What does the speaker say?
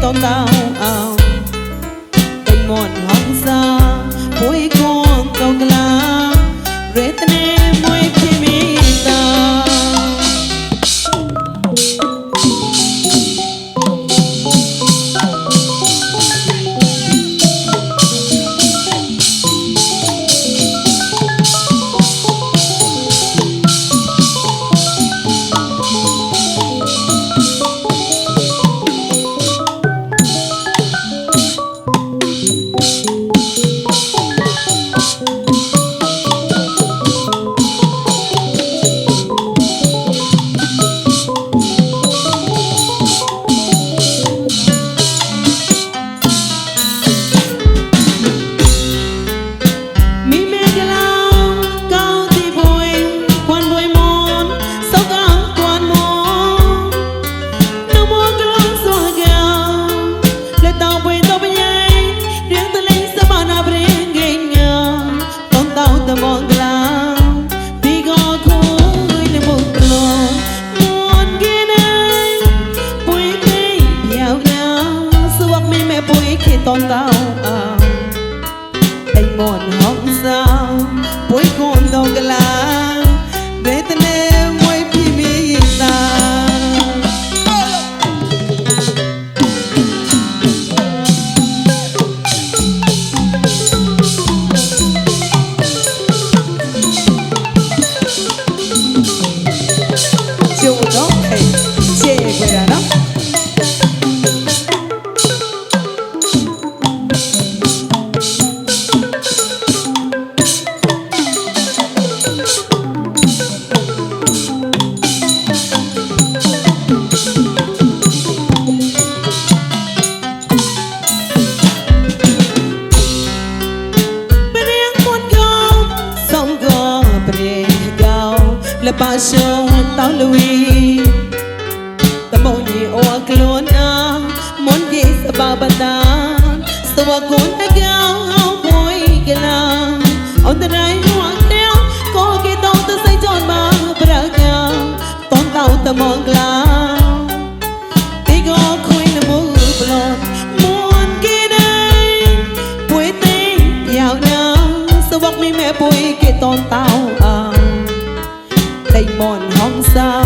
tông tao tình một hồng xa mỗi con tàu lá rễ tên em mỗi khi mi ta tông tao tình một hồng sao cuối con tàu lá để tên em mỗi khi mi ta chiều đó hey chê quay ra đó ba sông tao lui ta mong nhị oa klon a mon gì sa ba bata sa wa kun ta gao hao boy gala on ta rai hoa teo ko ke tao ta sai chọn ba pra ga ton tao ta mong la ti go khoi na mu blot mon ke dai pui te yao na sa wak mi me pui ke ton tao tình mòn hồng sao